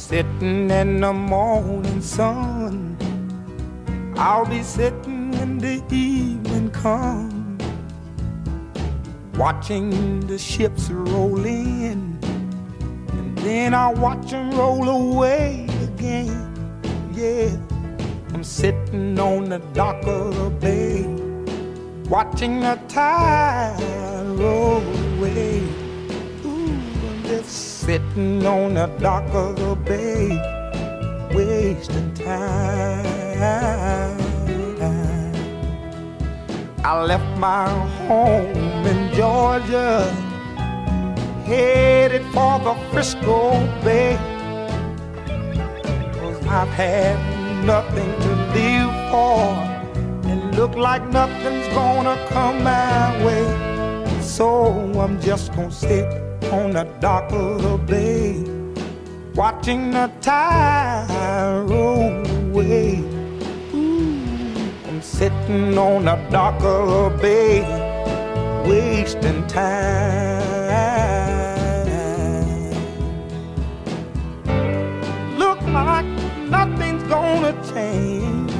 sitting in the morning sun. I'll be sitting when the evening comes, watching the ships roll in, and then I'll watch them roll away again. Yeah, I'm sitting on the dock of the bay, watching the tide roll away. Ooh, I'm just sitting on the dock of the bay, wasting time. I left my home in Georgia, headed for the Frisco Bay, 'cause I've had nothing to live for, and look like nothing's gonna come my way. So I'm just gonna sit on the dock of the bay, watching the tide roll away. Ooh, I'm sitting on the dock of the bay, wasting time. Look like nothing's gonna change,